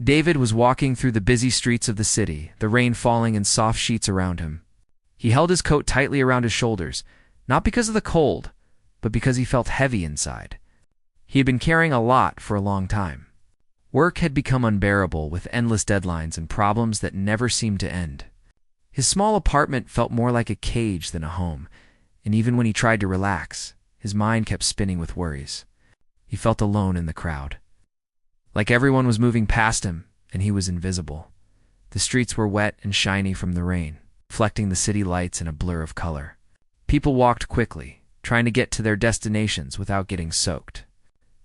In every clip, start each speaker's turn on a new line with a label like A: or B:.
A: David was walking through the busy streets of the city, the rain falling in soft sheets around him. He held his coat tightly around his shoulders, not because of the cold, but because he felt heavy inside. He had been carrying a lot for a long time. Work had become unbearable with endless deadlines and problems that never seemed to end. His small apartment felt more like a cage than a home, and even when he tried to relax, his mind kept spinning with worries. He felt alone in the crowd. Like everyone was moving past him, and he was invisible. The streets were wet and shiny from the rain, reflecting the city lights in a blur of color. People walked quickly, trying to get to their destinations without getting soaked.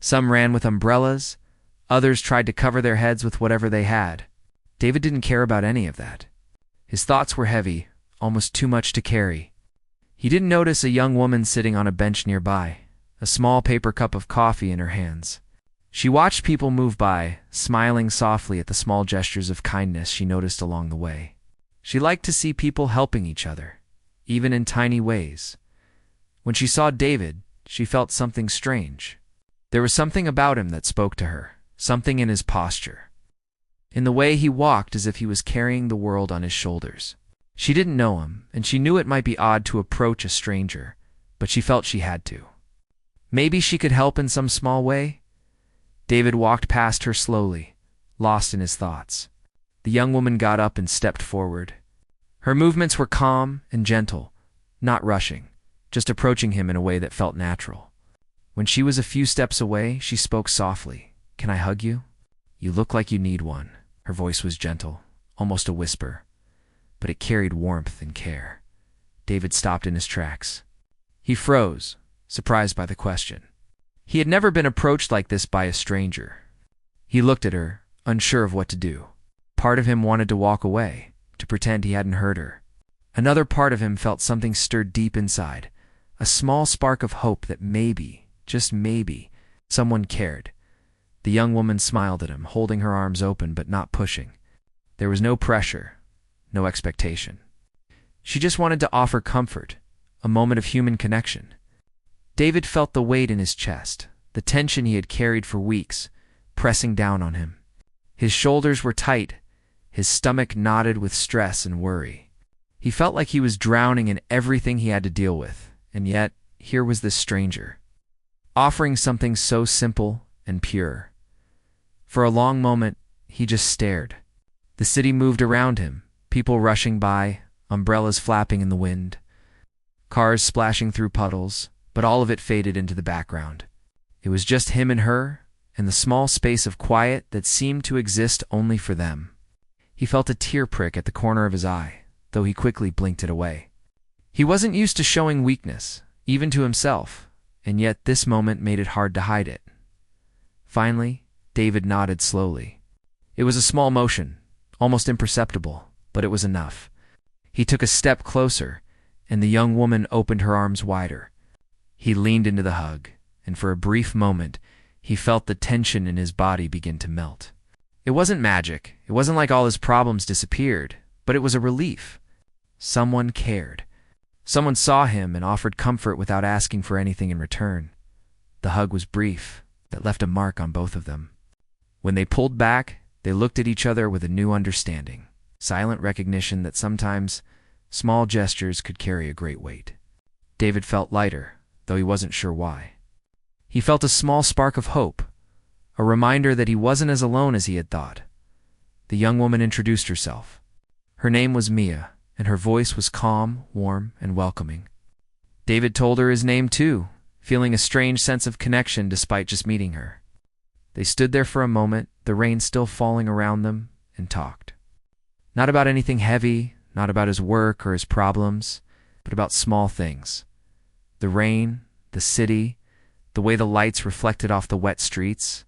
A: Some ran with umbrellas, others tried to cover their heads with whatever they had. David didn't care about any of that. His thoughts were heavy, almost too much to carry. He didn't notice a young woman sitting on a bench nearby, a small paper cup of coffee in her hands. She watched people move by, smiling softly at the small gestures of kindness she noticed along the way. She liked to see people helping each other, even in tiny ways. When she saw David, she felt something strange. There was something about him that spoke to her, something in his posture, in the way he walked as if he was carrying the world on his shoulders. She didn't know him, and she knew it might be odd to approach a stranger, but she felt she had to. Maybe she could help in some small way? David walked past her slowly, lost in his thoughts. The young woman got up and stepped forward. Her movements were calm and gentle, not rushing, just approaching him in a way that felt natural. When she was a few steps away, she spoke softly. "Can I hug you? You look like you need one." Her voice was gentle, almost a whisper, but it carried warmth and care. David stopped in his tracks. He froze, surprised by the question. He had never been approached like this by a stranger. He looked at her, unsure of what to do. Part of him wanted to walk away, to pretend he hadn't heard her. Another part of him felt something stirred deep inside, a small spark of hope that maybe, just maybe, someone cared. The young woman smiled at him, holding her arms open but not pushing. There was no pressure, no expectation. She just wanted to offer comfort, a moment of human connection. David felt the weight in his chest, the tension he had carried for weeks, pressing down on him. His shoulders were tight, his stomach knotted with stress and worry. He felt like he was drowning in everything he had to deal with, and yet here was this stranger, offering something so simple and pure. For a long moment, he just stared. The city moved around him, people rushing by, umbrellas flapping in the wind, cars splashing through puddles, but all of it faded into the background. It was just him and her, and the small space of quiet that seemed to exist only for them. He felt a tear prick at the corner of his eye, though he quickly blinked it away. He wasn't used to showing weakness, even to himself, and yet this moment made it hard to hide it. Finally, David nodded slowly. It was a small motion, almost imperceptible, but it was enough. He took a step closer, and the young woman opened her arms wider. He leaned into the hug, and for a brief moment, he felt the tension in his body begin to melt. It wasn't magic. It wasn't like all his problems disappeared, but it was a relief. Someone cared. Someone saw him and offered comfort without asking for anything in return. The hug was brief, that left a mark on both of them. When they pulled back, they looked at each other with a new understanding, silent recognition that sometimes small gestures could carry a great weight. David felt lighter, though he wasn't sure why. He felt a small spark of hope, a reminder that he wasn't as alone as he had thought. The young woman introduced herself. Her name was Mia, and her voice was calm, warm, and welcoming. David told her his name too, feeling a strange sense of connection despite just meeting her. They stood there for a moment, the rain still falling around them, and talked. Not about anything heavy, not about his work or his problems, but about small things. The rain, the city, the way the lights reflected off the wet streets.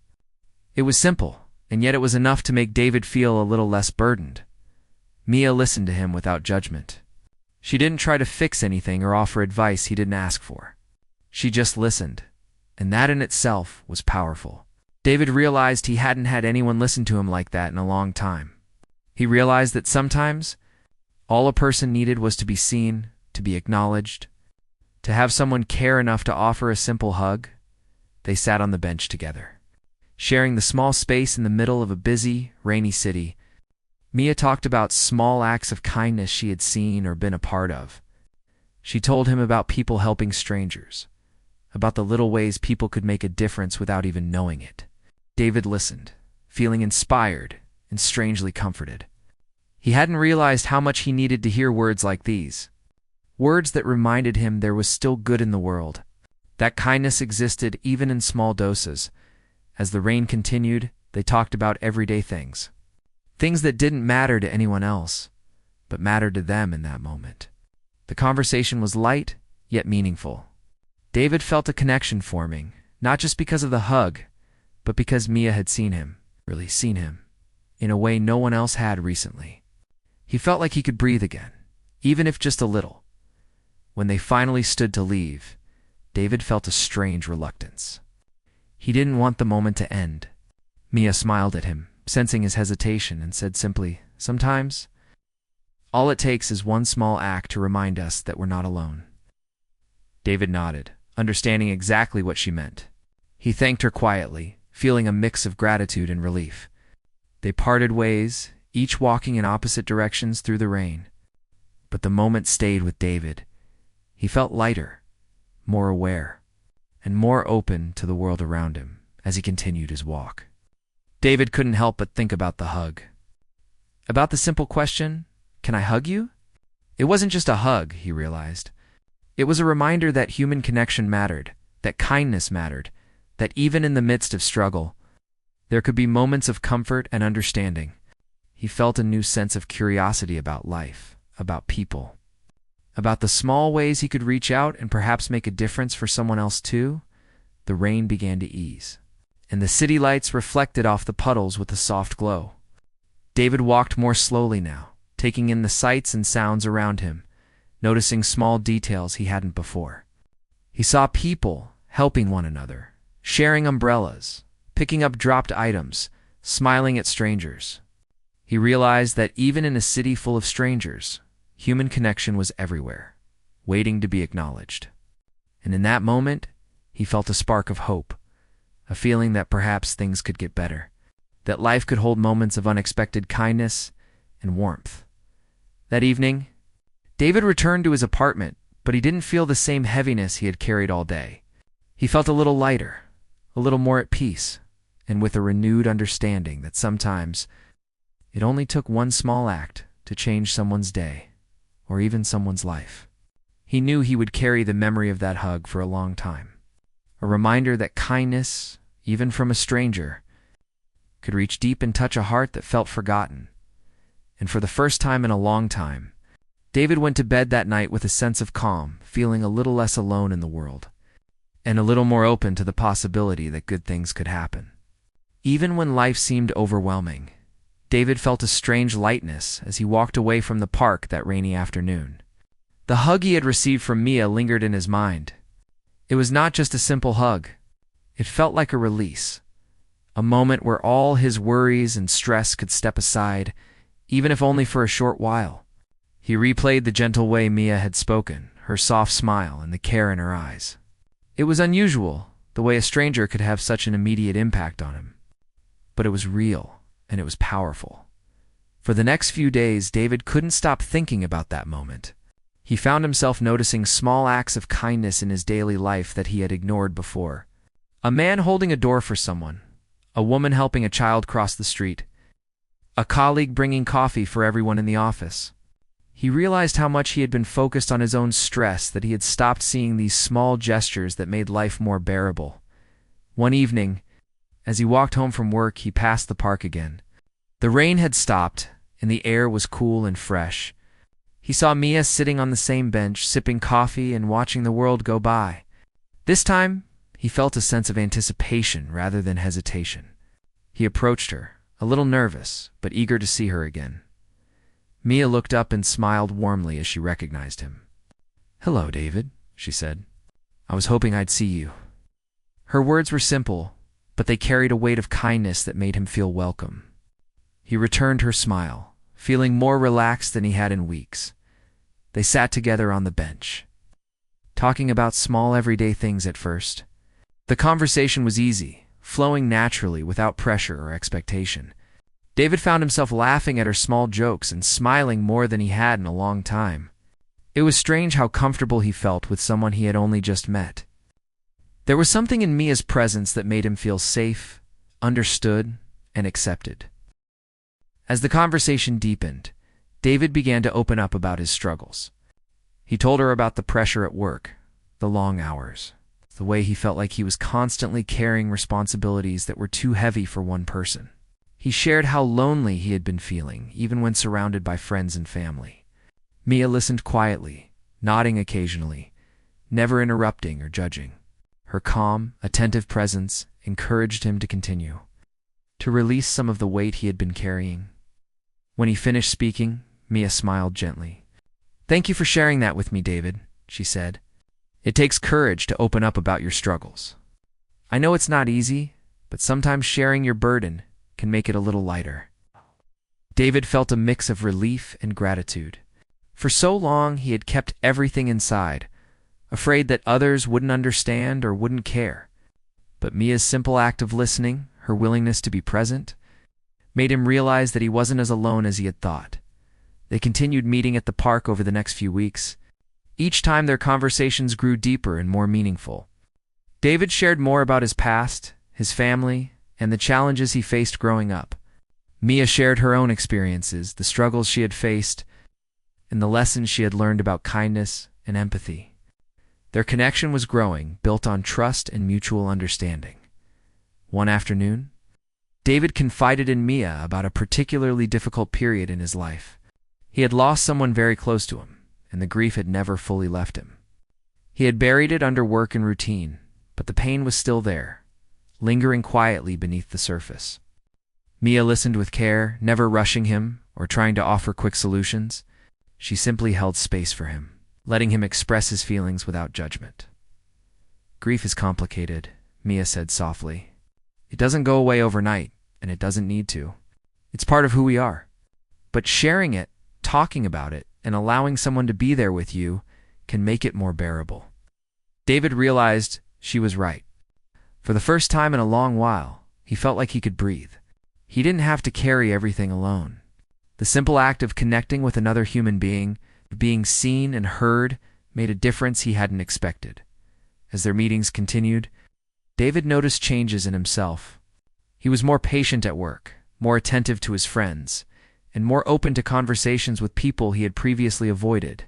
A: It was simple, and yet it was enough to make David feel a little less burdened. Mia listened to him without judgment. She didn't try to fix anything or offer advice he didn't ask for. She just listened, and that in itself was powerful. David realized he hadn't had anyone listen to him like that in a long time. He realized that sometimes all a person needed was to be seen, to be acknowledged, to have someone care enough to offer a simple hug. They sat on the bench together. sharing the small space in the middle of a busy, rainy city. Mia talked about small acts of kindness she had seen or been a part of. She told him about people helping strangers, about the little ways people could make a difference without even knowing it. David listened, feeling inspired and strangely comforted. He hadn't realized how much he needed to hear words like these. Words that reminded him there was still good in the world, that kindness existed even in small doses. As the rain continued, they talked about everyday things. Things that didn't matter to anyone else, but mattered to them in that moment. The conversation was light, yet meaningful. David felt a connection forming, not just because of the hug, but because Mia had seen him, really seen him, in a way no one else had recently. He felt like he could breathe again, even if just a little. When they finally stood to leave, David felt a strange reluctance. He didn't want the moment to end. Mia smiled at him, sensing his hesitation, and said simply, "Sometimes, all it takes is one small act to remind us that we're not alone." David nodded, understanding exactly what she meant. He thanked her quietly, feeling a mix of gratitude and relief. They parted ways, each walking in opposite directions through the rain. But the moment stayed with David. He felt lighter, more aware, and more open to the world around him as he continued his walk. David couldn't help but think about the hug. About the simple question, "Can I hug you?" It wasn't just a hug, he realized. It was a reminder that human connection mattered, that kindness mattered, that even in the midst of struggle, there could be moments of comfort and understanding. He felt a new sense of curiosity about life, about people, about the small ways he could reach out and perhaps make a difference for someone else too. The rain began to ease, and the city lights reflected off the puddles with a soft glow. David walked more slowly now, taking in the sights and sounds around him, noticing small details he hadn't before. He saw people helping one another, sharing umbrellas, picking up dropped items, smiling at strangers. He realized that even in a city full of strangers, human connection was everywhere, waiting to be acknowledged. And in that moment, he felt a spark of hope, a feeling that perhaps things could get better, that life could hold moments of unexpected kindness and warmth. That evening, David returned to his apartment, but he didn't feel the same heaviness he had carried all day. He felt a little lighter, a little more at peace, and with a renewed understanding that sometimes it only took one small act to change someone's day, or even someone's life. He knew he would carry the memory of that hug for a long time, a reminder that kindness, even from a stranger, could reach deep and touch a heart that felt forgotten. And for the first time in a long time, David went to bed that night with a sense of calm, feeling a little less alone in the world, and a little more open to the possibility that good things could happen. Even when life seemed overwhelming, David felt a strange lightness as he walked away from the park that rainy afternoon. The hug he had received from Mia lingered in his mind. It was not just a simple hug. It felt like a release, a moment where all his worries and stress could step aside, even if only for a short while. He replayed the gentle way Mia had spoken, her soft smile and the care in her eyes. It was unusual, the way a stranger could have such an immediate impact on him. But it was real, and it was powerful. For the next few days, David couldn't stop thinking about that moment. He found himself noticing small acts of kindness in his daily life that he had ignored before. A man holding a door for someone, a woman helping a child cross the street, a colleague bringing coffee for everyone in the office. He realized how much he had been focused on his own stress that he had stopped seeing these small gestures that made life more bearable. One evening, as he walked home from work, he passed the park again. The rain had stopped, and the air was cool and fresh. He saw Mia sitting on the same bench, sipping coffee and watching the world go by. This time, he felt a sense of anticipation rather than hesitation. He approached her, a little nervous, but eager to see her again. Mia looked up and smiled warmly as she recognized him. "Hello, David," she said. "I was hoping I'd see you." Her words were simple, but they carried a weight of kindness that made him feel welcome. He returned her smile, feeling more relaxed than he had in weeks. They sat together on the bench, talking about small everyday things at first. The conversation was easy, flowing naturally without pressure or expectation. David found himself laughing at her small jokes and smiling more than he had in a long time. It was strange how comfortable he felt with someone he had only just met. There was something in Mia's presence that made him feel safe, understood, and accepted. As the conversation deepened, David began to open up about his struggles. He told her about the pressure at work, the long hours, the way he felt like he was constantly carrying responsibilities that were too heavy for one person. He shared how lonely he had been feeling, even when surrounded by friends and family. Mia listened quietly, nodding occasionally, never interrupting or judging. Her calm, attentive presence encouraged him to continue, to release some of the weight he had been carrying. When he finished speaking, Mia smiled gently. "Thank you for sharing that with me, David," she said. "It takes courage to open up about your struggles. I know it's not easy, but sometimes sharing your burden can make it a little lighter." David felt a mix of relief and gratitude. For so long, he had kept everything inside, afraid that others wouldn't understand or wouldn't care. But Mia's simple act of listening, her willingness to be present, made him realize that he wasn't as alone as he had thought. They continued meeting at the park over the next few weeks. Each time their conversations grew deeper and more meaningful. David shared more about his past, his family, and the challenges he faced growing up. Mia shared her own experiences, the struggles she had faced, and the lessons she had learned about kindness and empathy. Their connection was growing, built on trust and mutual understanding. One afternoon, David confided in Mia about a particularly difficult period in his life. He had lost someone very close to him, and the grief had never fully left him. He had buried it under work and routine, but the pain was still there, lingering quietly beneath the surface. Mia listened with care, never rushing him or trying to offer quick solutions. She simply held space for him, letting him express his feelings without judgment. "Grief is complicated," Mia said softly. "It doesn't go away overnight, and it doesn't need to. It's part of who we are. But sharing it, talking about it, and allowing someone to be there with you can make it more bearable." David realized she was right. For the first time in a long while, he felt like he could breathe. He didn't have to carry everything alone. The simple act of connecting with another human being, being seen and heard, made a difference he hadn't expected. As their meetings continued, David noticed changes in himself. He was more patient at work, more attentive to his friends, and more open to conversations with people he had previously avoided.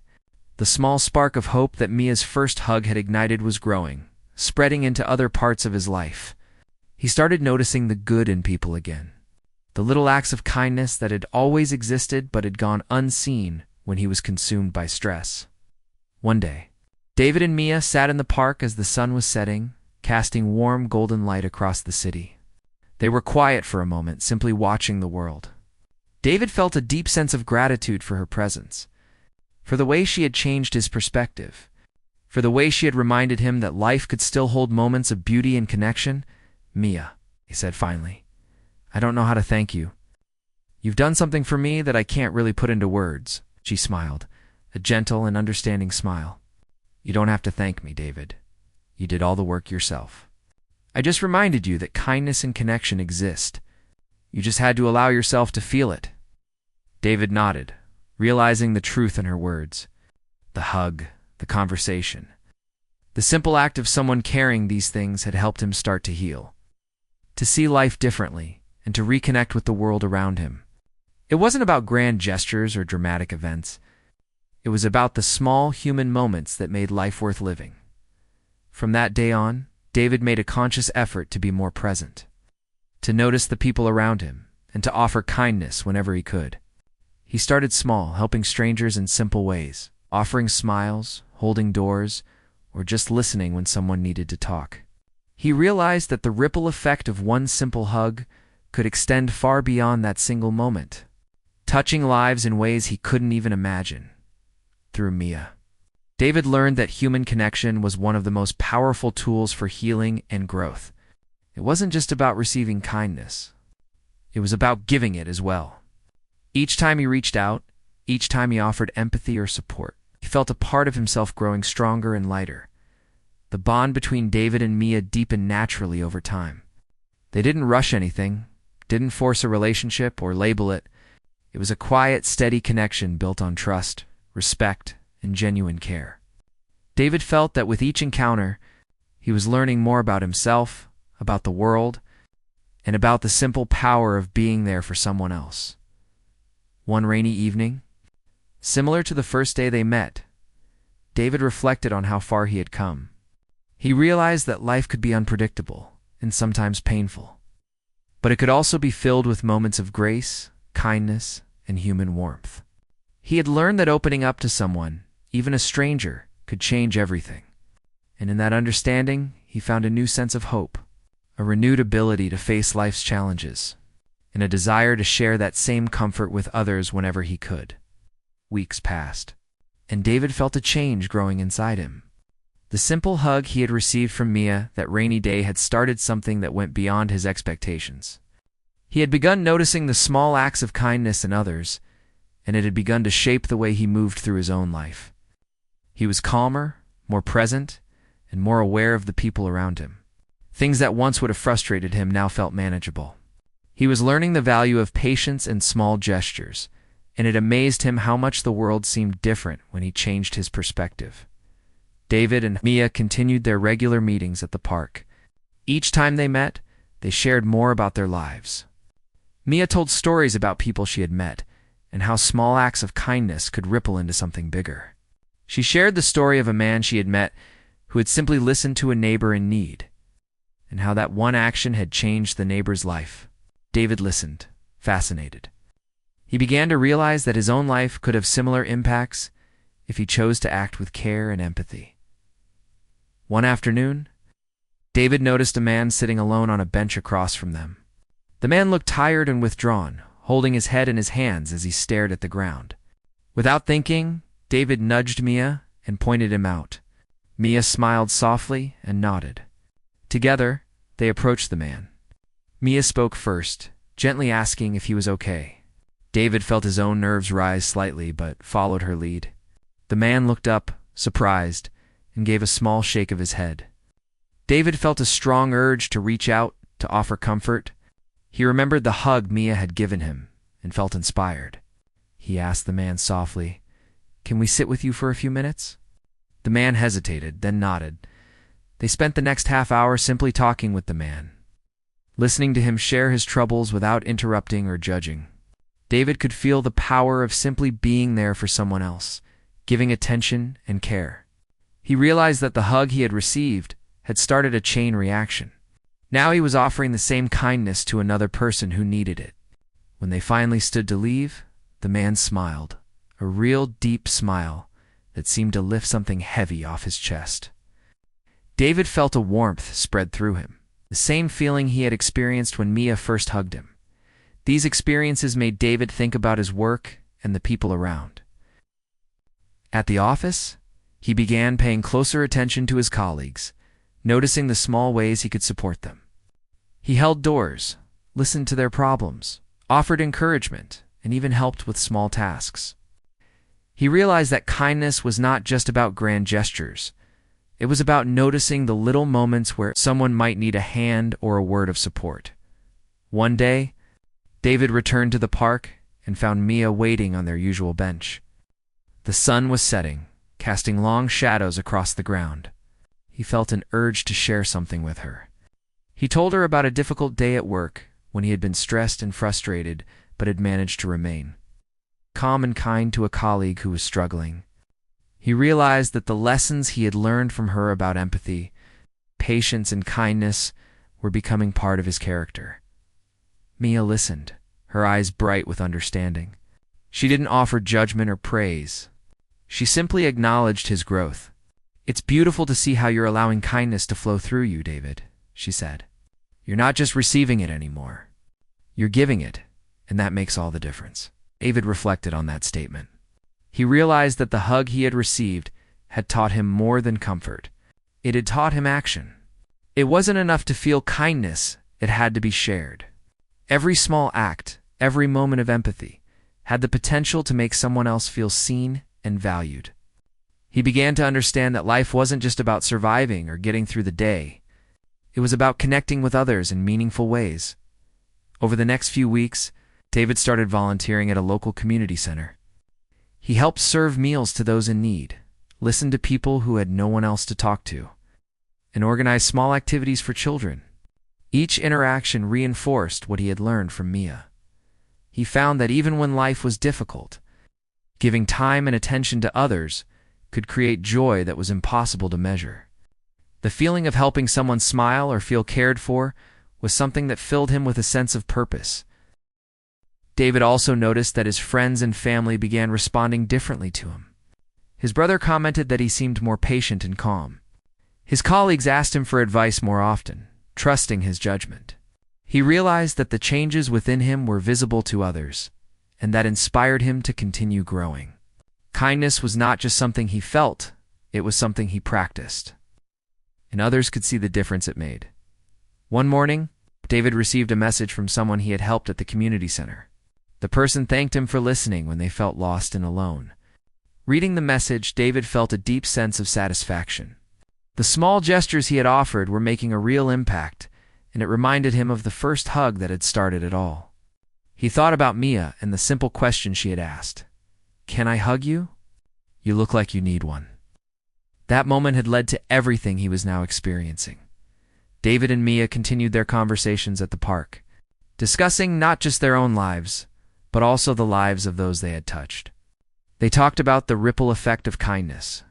A: The small spark of hope that Mia's first hug had ignited was growing, spreading into other parts of his life. He started noticing the good in people again, the little acts of kindness that had always existed but had gone unseen when he was consumed by stress. One day, David and Mia sat in the park as the sun was setting, casting warm golden light across the city. They were quiet for a moment, simply watching the world. David felt a deep sense of gratitude for her presence, for the way she had changed his perspective, for the way she had reminded him that life could still hold moments of beauty and connection. "Mia," he said finally, "I don't know how to thank you. You've done something for me that I can't really put into words." She smiled, a gentle and understanding smile. "You don't have to thank me, David. You did all the work yourself. I just reminded you that kindness and connection exist. You just had to allow yourself to feel it." David nodded, realizing the truth in her words. The hug, the conversation. The simple act of someone carrying these things had helped him start to heal, to see life differently, and to reconnect with the world around him. It wasn't about grand gestures or dramatic events. It was about the small human moments that made life worth living. From that day on, David made a conscious effort to be more present, to notice the people around him, and to offer kindness whenever he could. He started small, helping strangers in simple ways, offering smiles, holding doors, or just listening when someone needed to talk. He realized that the ripple effect of one simple hug could extend far beyond that single moment, touching lives in ways he couldn't even imagine. Through Mia, David learned that human connection was one of the most powerful tools for healing and growth. It wasn't just about receiving kindness. It was about giving it as well. Each time he reached out, each time he offered empathy or support, he felt a part of himself growing stronger and lighter. The bond between David and Mia deepened naturally over time. They didn't rush anything, didn't force a relationship or label it. It was a quiet, steady connection built on trust, respect, and genuine care. David felt that with each encounter, he was learning more about himself, about the world, and about the simple power of being there for someone else. One rainy evening, similar to the first day they met, David reflected on how far he had come. He realized that life could be unpredictable and sometimes painful, but it could also be filled with moments of grace, kindness, and human warmth. He had learned that opening up to someone, even a stranger, could change everything. And in that understanding, he found a new sense of hope, a renewed ability to face life's challenges, and a desire to share that same comfort with others whenever he could. Weeks passed, and David felt a change growing inside him. The simple hug he had received from Mia that rainy day had started something that went beyond his expectations. He had begun noticing the small acts of kindness in others, and it had begun to shape the way he moved through his own life. He was calmer, more present, and more aware of the people around him. Things that once would have frustrated him now felt manageable. He was learning the value of patience and small gestures, and it amazed him how much the world seemed different when he changed his perspective. David and Mia continued their regular meetings at the park. Each time they met, they shared more about their lives. Mia told stories about people she had met, and how small acts of kindness could ripple into something bigger. She shared the story of a man she had met who had simply listened to a neighbor in need, and how that one action had changed the neighbor's life. David listened, fascinated. He began to realize that his own life could have similar impacts if he chose to act with care and empathy. One afternoon, David noticed a man sitting alone on a bench across from them. The man looked tired and withdrawn, holding his head in his hands as he stared at the ground. Without thinking, David nudged Mia and pointed him out. Mia smiled softly and nodded. Together, they approached the man. Mia spoke first, gently asking if he was okay. David felt his own nerves rise slightly, but followed her lead. The man looked up, surprised, and gave a small shake of his head. David felt a strong urge to reach out, to offer comfort. He remembered the hug Mia had given him, and felt inspired. He asked the man softly, "Can we sit with you for a few minutes?" The man hesitated, then nodded. They spent the next half hour simply talking with the man, listening to him share his troubles without interrupting or judging. David could feel the power of simply being there for someone else, giving attention and care. He realized that the hug he had received had started a chain reaction. Now he was offering the same kindness to another person who needed it. When they finally stood to leave, the man smiled, a real deep smile that seemed to lift something heavy off his chest. David felt a warmth spread through him, the same feeling he had experienced when Mia first hugged him. These experiences made David think about his work and the people around. At the office, he began paying closer attention to his colleagues, noticing the small ways he could support them. He held doors, listened to their problems, offered encouragement, and even helped with small tasks. He realized that kindness was not just about grand gestures. It was about noticing the little moments where someone might need a hand or a word of support. One day, David returned to the park and found Mia waiting on their usual bench. The sun was setting, casting long shadows across the ground. He felt an urge to share something with her. He told her about a difficult day at work when he had been stressed and frustrated but had managed to remain calm and kind to a colleague who was struggling. He realized that the lessons he had learned from her about empathy, patience, and kindness were becoming part of his character. Mia listened, her eyes bright with understanding. She didn't offer judgment or praise. She simply acknowledged his growth. "It's beautiful to see how you're allowing kindness to flow through you, David," she said. "You're not just receiving it anymore. You're giving it, and that makes all the difference." David reflected on that statement. He realized that the hug he had received had taught him more than comfort. It had taught him action. It wasn't enough to feel kindness, it had to be shared. Every small act, every moment of empathy, had the potential to make someone else feel seen and valued. He began to understand that life wasn't just about surviving or getting through the day. It was about connecting with others in meaningful ways. Over the next few weeks, David started volunteering at a local community center. He helped serve meals to those in need, listened to people who had no one else to talk to, and organized small activities for children. Each interaction reinforced what he had learned from Mia. He found that even when life was difficult, giving time and attention to others could create joy that was impossible to measure. The feeling of helping someone smile or feel cared for was something that filled him with a sense of purpose. David also noticed that his friends and family began responding differently to him. His brother commented that he seemed more patient and calm. His colleagues asked him for advice more often, trusting his judgment. He realized that the changes within him were visible to others, and that inspired him to continue growing. Kindness was not just something he felt, it was something he practiced. And others could see the difference it made. One morning, David received a message from someone he had helped at the community center. The person thanked him for listening when they felt lost and alone. Reading the message, David felt a deep sense of satisfaction. The small gestures he had offered were making a real impact, and it reminded him of the first hug that had started it all. He thought about Mia and the simple question she had asked. "Can I hug you? You look like you need one." That moment had led to everything he was now experiencing. David and Mia continued their conversations at the park, discussing not just their own lives, but also the lives of those they had touched. They talked about the ripple effect of kindness,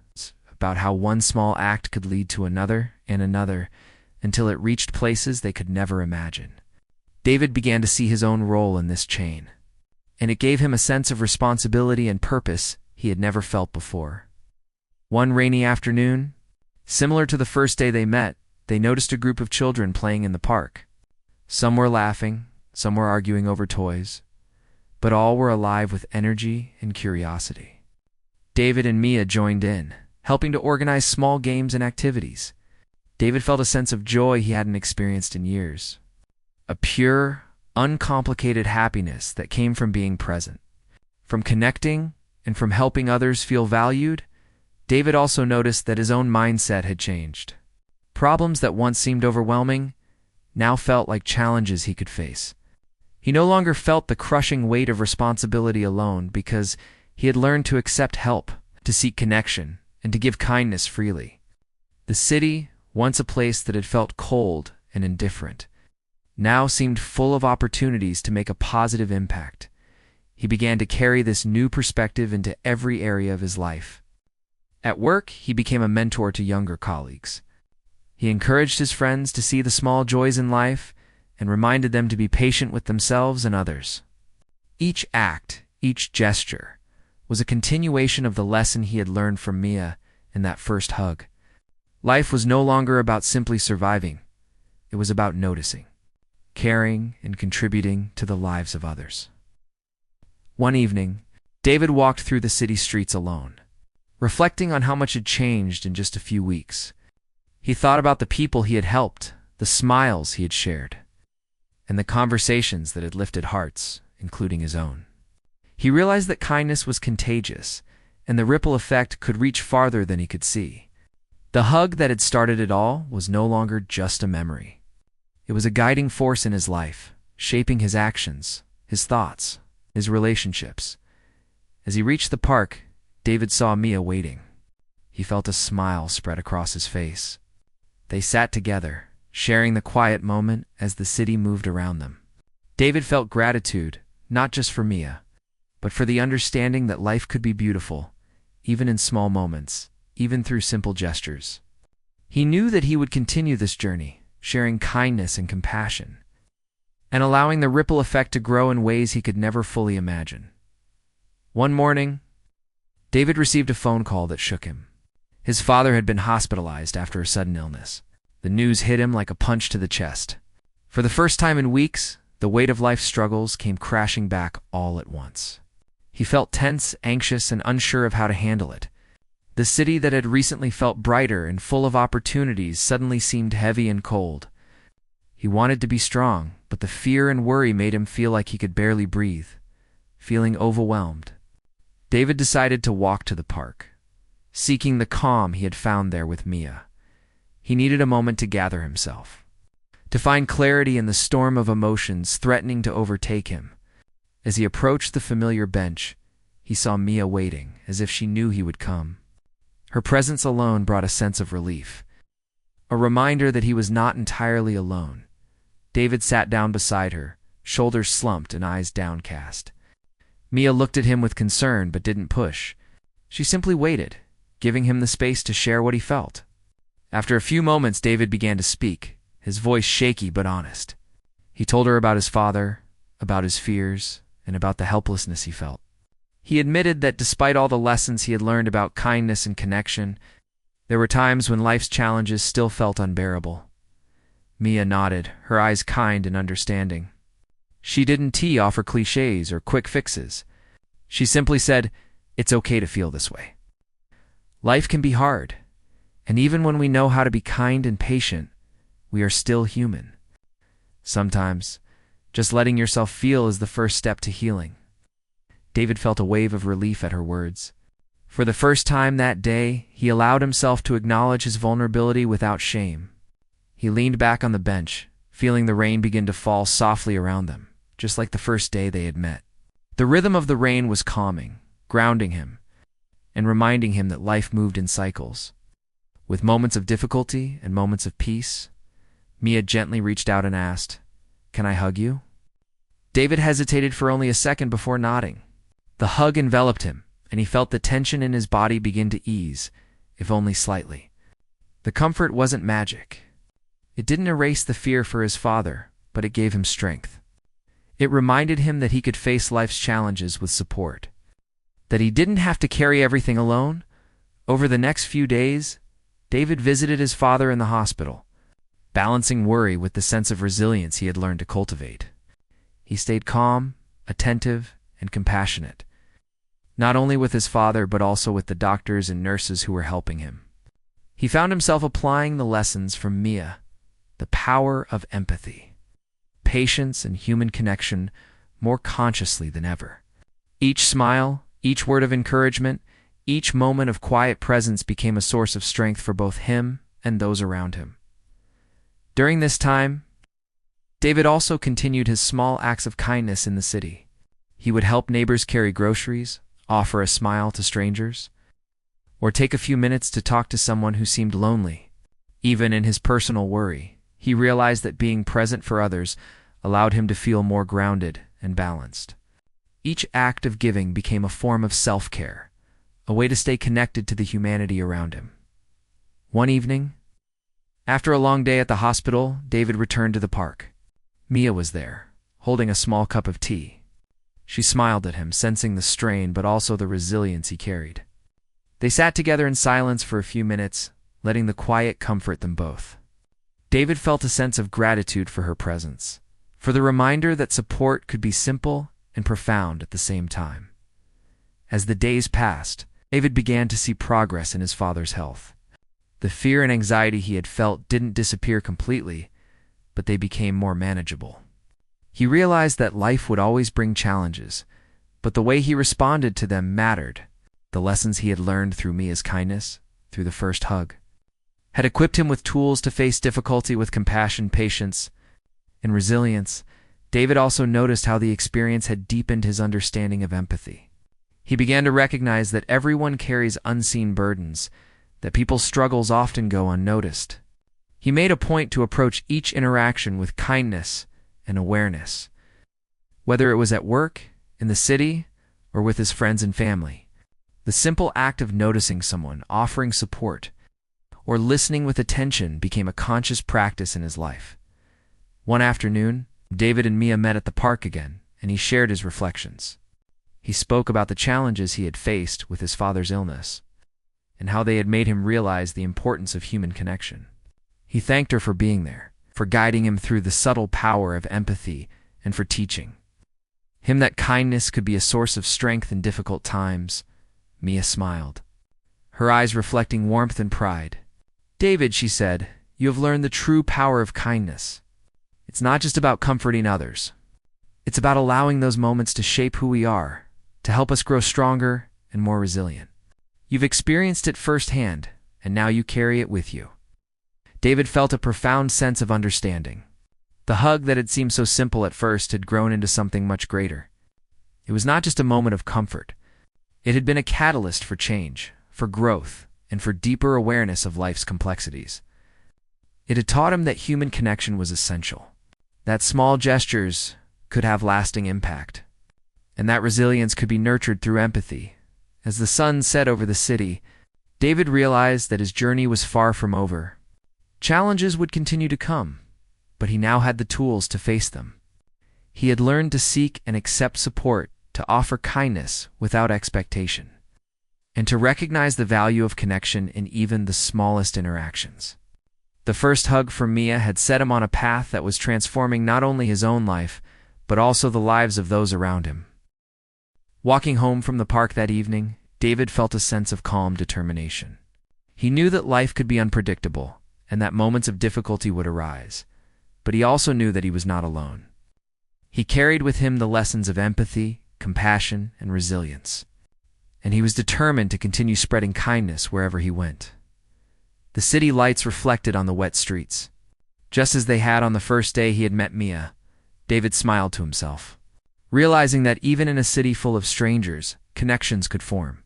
A: about how one small act could lead to another and another, until it reached places they could never imagine. David began to see his own role in this chain, and it gave him a sense of responsibility and purpose he had never felt before. One rainy afternoon, similar to the first day they met, they noticed a group of children playing in the park. Some were laughing, some were arguing over toys, but all were alive with energy and curiosity. David and Mia joined in, helping to organize small games and activities. David felt a sense of joy he hadn't experienced in years. A pure, uncomplicated happiness that came from being present. From connecting and from helping others feel valued, David also noticed that his own mindset had changed. Problems that once seemed overwhelming now felt like challenges he could face. He no longer felt the crushing weight of responsibility alone because he had learned to accept help, to seek connection, and to give kindness freely. The city, once a place that had felt cold and indifferent, now seemed full of opportunities to make a positive impact. He began to carry this new perspective into every area of his life. At work, he became a mentor to younger colleagues. He encouraged his friends to see the small joys in life and reminded them to be patient with themselves and others. Each act, each gesture, was a continuation of the lesson he had learned from Mia in that first hug. Life was no longer about simply surviving. It was about noticing, caring, and contributing to the lives of others. One evening, David walked through the city streets alone, reflecting on how much had changed in just a few weeks. He thought about the people he had helped, the smiles he had shared, and the conversations that had lifted hearts, including his own. He realized that kindness was contagious, and the ripple effect could reach farther than he could see. The hug that had started it all was no longer just a memory. It was a guiding force in his life, shaping his actions, his thoughts, his relationships. As he reached the park, David saw Mia waiting. He felt a smile spread across his face. They sat together, sharing the quiet moment as the city moved around them. David felt gratitude, not just for Mia, but for the understanding that life could be beautiful, even in small moments, even through simple gestures. He knew that he would continue this journey, sharing kindness and compassion, and allowing the ripple effect to grow in ways he could never fully imagine. One morning, David received a phone call that shook him. His father had been hospitalized after a sudden illness. The news hit him like a punch to the chest. For the first time in weeks, the weight of life's struggles came crashing back all at once. He felt tense, anxious, and unsure of how to handle it. The city that had recently felt brighter and full of opportunities suddenly seemed heavy and cold. He wanted to be strong, but the fear and worry made him feel like he could barely breathe, feeling overwhelmed. David decided to walk to the park, seeking the calm he had found there with Mia. He needed a moment to gather himself, to find clarity in the storm of emotions threatening to overtake him. As he approached the familiar bench, he saw Mia waiting, as if she knew he would come. Her presence alone brought a sense of relief, a reminder that he was not entirely alone. David sat down beside her, shoulders slumped and eyes downcast. Mia looked at him with concern but didn't push. She simply waited, giving him the space to share what he felt. After a few moments, David began to speak, his voice shaky but honest. He told her about his father, about his fears, and about the helplessness he felt. He admitted that despite all the lessons he had learned about kindness and connection, there were times when life's challenges still felt unbearable. Mia nodded, her eyes kind and understanding. She didn't tee off her cliches or quick fixes. She simply said, "It's okay to feel this way. Life can be hard, and even when we know how to be kind and patient, we are still human. Sometimes, just letting yourself feel is the first step to healing." David felt a wave of relief at her words. For the first time that day, he allowed himself to acknowledge his vulnerability without shame. He leaned back on the bench, feeling the rain begin to fall softly around them, just like the first day they had met. The rhythm of the rain was calming, grounding him, and reminding him that life moved in cycles. With moments of difficulty and moments of peace, Mia gently reached out and asked, "Can I hug you?" David hesitated for only a second before nodding. The hug enveloped him, and he felt the tension in his body begin to ease, if only slightly. The comfort wasn't magic. It didn't erase the fear for his father, but it gave him strength. It reminded him that he could face life's challenges with support, that he didn't have to carry everything alone. Over the next few days, David visited his father in the hospital, balancing worry with the sense of resilience he had learned to cultivate. He stayed calm, attentive, and compassionate, not only with his father but also with the doctors and nurses who were helping him. He found himself applying the lessons from Mia, the power of empathy, patience, and human connection more consciously than ever. Each smile, each word of encouragement, each moment of quiet presence became a source of strength for both him and those around him. During this time, David also continued his small acts of kindness in the city. He would help neighbors carry groceries, offer a smile to strangers, or take a few minutes to talk to someone who seemed lonely. Even in his personal worry, he realized that being present for others allowed him to feel more grounded and balanced. Each act of giving became a form of self-care, a way to stay connected to the humanity around him. One evening, after a long day at the hospital, David returned to the park. Mia was there, holding a small cup of tea. She smiled at him, sensing the strain but also the resilience he carried. They sat together in silence for a few minutes, letting the quiet comfort them both. David felt a sense of gratitude for her presence, for the reminder that support could be simple and profound at the same time. As the days passed, David began to see progress in his father's health. The fear and anxiety he had felt didn't disappear completely, but they became more manageable. He realized that life would always bring challenges, but the way he responded to them mattered. The lessons he had learned through Mia's kindness, through the first hug, had equipped him with tools to face difficulty with compassion, patience, and resilience. David also noticed how the experience had deepened his understanding of empathy. He began to recognize that everyone carries unseen burdens, that people's struggles often go unnoticed. He made a point to approach each interaction with kindness and awareness, whether it was at work, in the city, or with his friends and family. The simple act of noticing someone, offering support, or listening with attention became a conscious practice in his life. One afternoon, David and Mia met at the park again, and he shared his reflections. He spoke about the challenges he had faced with his father's illness, and how they had made him realize the importance of human connection. He thanked her for being there, for guiding him through the subtle power of empathy, and for teaching him that kindness could be a source of strength in difficult times. Mia smiled, her eyes reflecting warmth and pride. "David," she said, "you have learned the true power of kindness. It's not just about comforting others. It's about allowing those moments to shape who we are, to help us grow stronger and more resilient. You've experienced it firsthand, and now you carry it with you." David felt a profound sense of understanding. The hug that had seemed so simple at first had grown into something much greater. It was not just a moment of comfort. It had been a catalyst for change, for growth, and for deeper awareness of life's complexities. It had taught him that human connection was essential, that small gestures could have lasting impact, and that resilience could be nurtured through empathy. As the sun set over the city, David realized that his journey was far from over. Challenges would continue to come, but he now had the tools to face them. He had learned to seek and accept support, to offer kindness without expectation, and to recognize the value of connection in even the smallest interactions. The first hug from Mia had set him on a path that was transforming not only his own life, but also the lives of those around him. Walking home from the park that evening, David felt a sense of calm determination. He knew that life could be unpredictable, and that moments of difficulty would arise, but he also knew that he was not alone. He carried with him the lessons of empathy, compassion, and resilience, and he was determined to continue spreading kindness wherever he went. The city lights reflected on the wet streets. Just as they had on the first day he had met Mia, David smiled to himself, realizing that even in a city full of strangers, connections could form,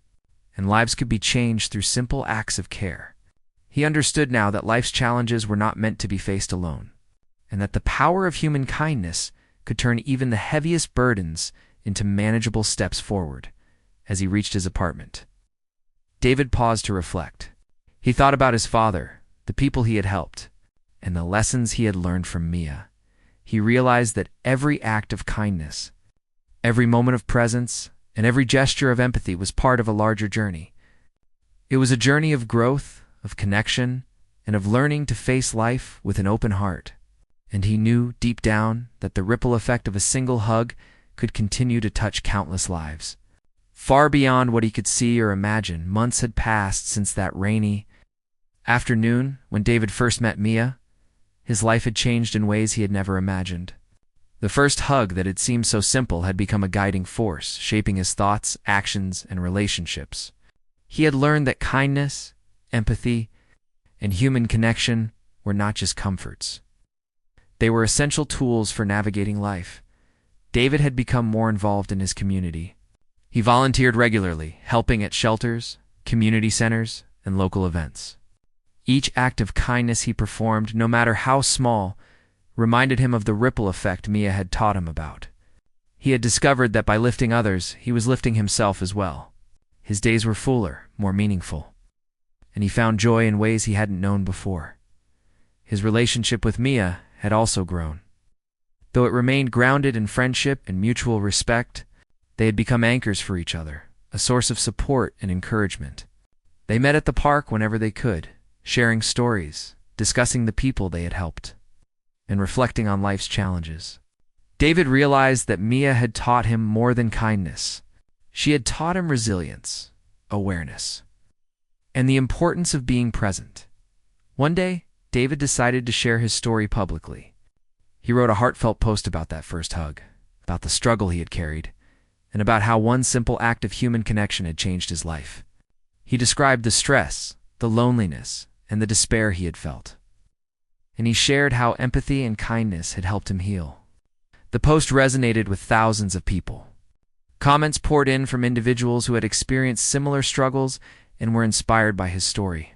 A: and lives could be changed through simple acts of care. He understood now that life's challenges were not meant to be faced alone, and that the power of human kindness could turn even the heaviest burdens into manageable steps forward. As he reached his apartment, David paused to reflect. He thought about his father, the people he had helped, and the lessons he had learned from Mia. He realized that every act of kindness, every moment of presence, and every gesture of empathy was part of a larger journey. It was a journey of growth, of connection, and of learning to face life with an open heart. And he knew, deep down, that the ripple effect of a single hug could continue to touch countless lives. Far beyond what he could see or imagine, months had passed since that rainy afternoon when David first met Mia. His life had changed in ways he had never imagined. The first hug that had seemed so simple had become a guiding force, shaping his thoughts, actions, and relationships. He had learned that kindness, empathy, and human connection were not just comforts. They were essential tools for navigating life. David had become more involved in his community. He volunteered regularly, helping at shelters, community centers, and local events. Each act of kindness he performed, no matter how small, reminded him of the ripple effect Mia had taught him about. He had discovered that by lifting others, he was lifting himself as well. His days were fuller, more meaningful, and he found joy in ways he hadn't known before. His relationship with Mia had also grown. Though it remained grounded in friendship and mutual respect, they had become anchors for each other, a source of support and encouragement. They met at the park whenever they could, sharing stories, discussing the people they had helped, and reflecting on life's challenges. David realized that Mia had taught him more than kindness. She had taught him resilience, awareness, and the importance of being present. One day, David decided to share his story publicly. He wrote a heartfelt post about that first hug, about the struggle he had carried, and about how one simple act of human connection had changed his life. He described the stress, the loneliness, and the despair he had felt. And he shared how empathy and kindness had helped him heal. The post resonated with thousands of people. Comments poured in from individuals who had experienced similar struggles and were inspired by his story.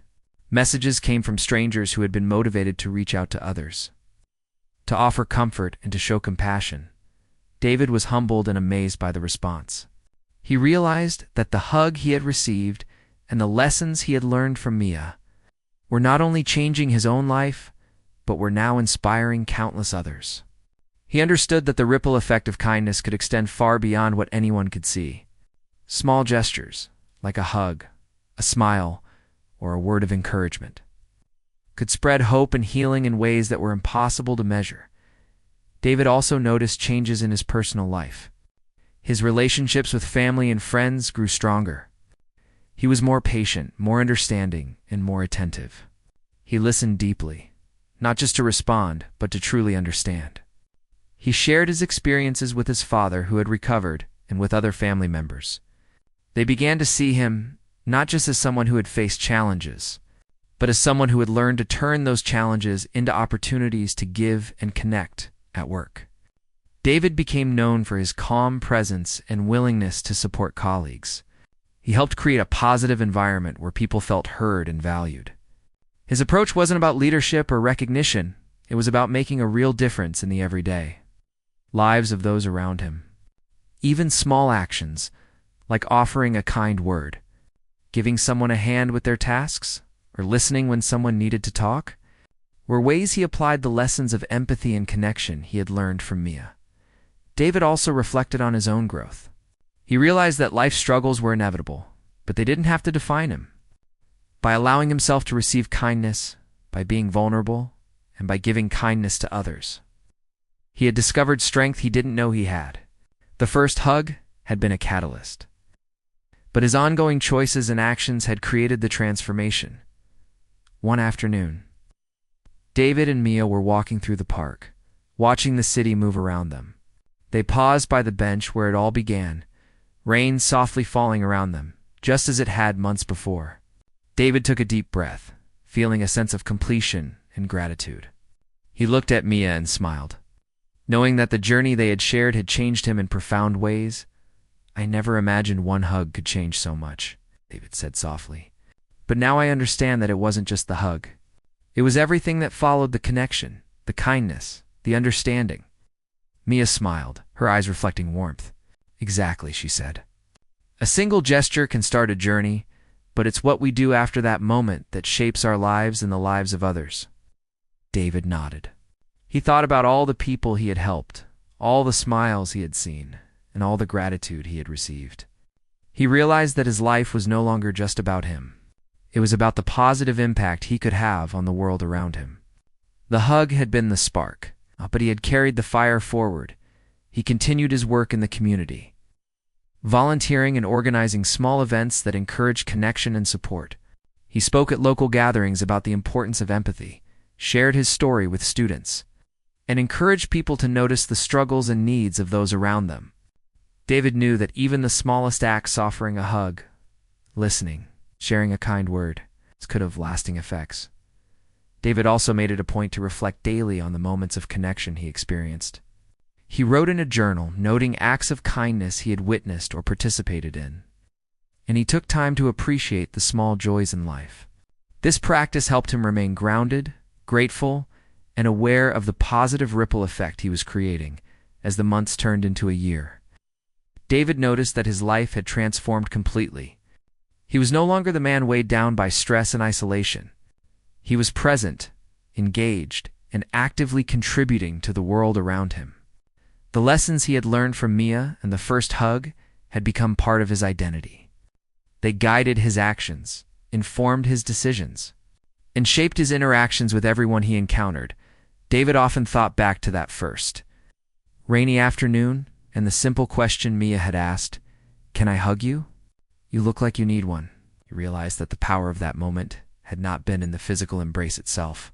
A: Messages came from strangers who had been motivated to reach out to others, to offer comfort and to show compassion. David was humbled and amazed by the response. He realized that the hug he had received and the lessons he had learned from Mia were not only changing his own life, but were now inspiring countless others. He understood that the ripple effect of kindness could extend far beyond what anyone could see. Small gestures, like a hug, a smile, or a word of encouragement, could spread hope and healing in ways that were impossible to measure. David also noticed changes in his personal life. His relationships with family and friends grew stronger. He was more patient, more understanding, and more attentive. He listened deeply, not just to respond, but to truly understand. He shared his experiences with his father, who had recovered, and with other family members. They began to see him not just as someone who had faced challenges, but as someone who had learned to turn those challenges into opportunities to give and connect at work. David became known for his calm presence and willingness to support colleagues. He helped create a positive environment where people felt heard and valued. His approach wasn't about leadership or recognition, it was about making a real difference in the everyday lives of those around him. Even small actions, like offering a kind word, giving someone a hand with their tasks, or listening when someone needed to talk, were ways he applied the lessons of empathy and connection he had learned from Mia. David also reflected on his own growth. He realized that life's struggles were inevitable, but they didn't have to define him. By allowing himself to receive kindness, by being vulnerable, and by giving kindness to others, he had discovered strength he didn't know he had. The first hug had been a catalyst, but his ongoing choices and actions had created the transformation. One afternoon, David and Mia were walking through the park, watching the city move around them. They paused by the bench where it all began, rain softly falling around them, just as it had months before. David took a deep breath, feeling a sense of completion and gratitude. He looked at Mia and smiled. Knowing that the journey they had shared had changed him in profound ways, "I never imagined one hug could change so much," David said softly. "But now I understand that it wasn't just the hug. It was everything that followed: the connection, the kindness, the understanding." Mia smiled, her eyes reflecting warmth. "Exactly," she said. "A single gesture can start a journey, but it's what we do after that moment that shapes our lives and the lives of others." David nodded. He thought about all the people he had helped, all the smiles he had seen, and all the gratitude he had received. He realized that his life was no longer just about him. It was about the positive impact he could have on the world around him. The hug had been the spark, but he had carried the fire forward. He continued his work in the community, volunteering and organizing small events that encouraged connection and support. He spoke at local gatherings about the importance of empathy, shared his story with students, and encouraged people to notice the struggles and needs of those around them. David knew that even the smallest acts, offering a hug, listening, sharing a kind word, could have lasting effects. David also made it a point to reflect daily on the moments of connection he experienced. He wrote in a journal, noting acts of kindness he had witnessed or participated in, and he took time to appreciate the small joys in life. This practice helped him remain grounded, grateful, and aware of the positive ripple effect he was creating as the months turned into a year. David noticed that his life had transformed completely. He was no longer the man weighed down by stress and isolation. He was present, engaged, and actively contributing to the world around him. The lessons he had learned from Mia and the first hug had become part of his identity. They guided his actions, informed his decisions, and shaped his interactions with everyone he encountered. David often thought back to that first rainy afternoon and the simple question Mia had asked, "Can I hug you? You look like you need one." He realized that the power of that moment had not been in the physical embrace itself,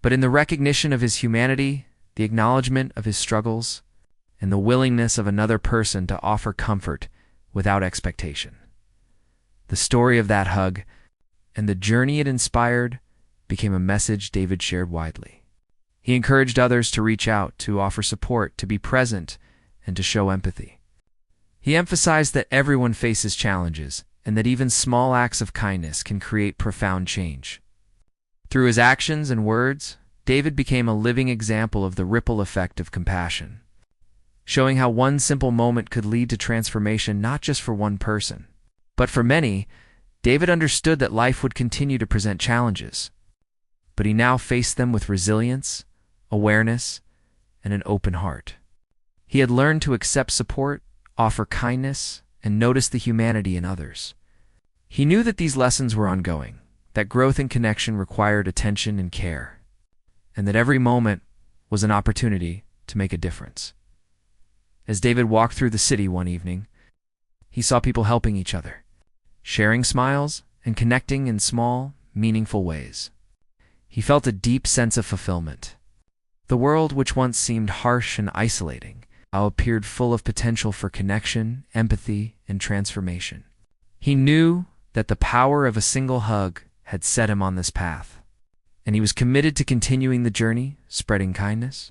A: but in the recognition of his humanity, the acknowledgement of his struggles, and the willingness of another person to offer comfort without expectation. The story of that hug and the journey it inspired became a message David shared widely. He encouraged others to reach out, to offer support, to be present, and to show empathy. He emphasized that everyone faces challenges, and that even small acts of kindness can create profound change. Through his actions and words, David became a living example of the ripple effect of compassion, showing how one simple moment could lead to transformation not just for one person, but for many. David understood that life would continue to present challenges, but he now faced them with resilience, awareness, and an open heart. He had learned to accept support, offer kindness, and notice the humanity in others. He knew that these lessons were ongoing, that growth and connection required attention and care, and that every moment was an opportunity to make a difference. As David walked through the city one evening, he saw people helping each other, sharing smiles, and connecting in small, meaningful ways. He felt a deep sense of fulfillment. The world, which once seemed harsh and isolating, now appeared full of potential for connection, empathy, and transformation. He knew that the power of a single hug had set him on this path, and he was committed to continuing the journey, spreading kindness,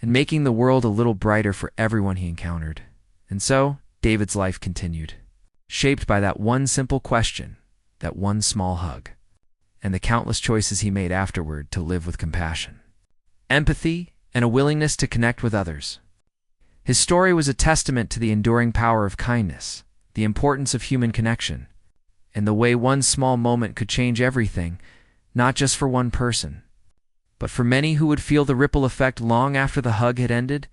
A: and making the world a little brighter for everyone he encountered. And so, David's life continued, shaped by that one simple question, that one small hug, and the countless choices he made afterward to live with compassion, empathy, and a willingness to connect with others. His story was a testament to the enduring power of kindness, the importance of human connection, and the way one small moment could change everything, not just for one person, but for many who would feel the ripple effect long after the hug had ended.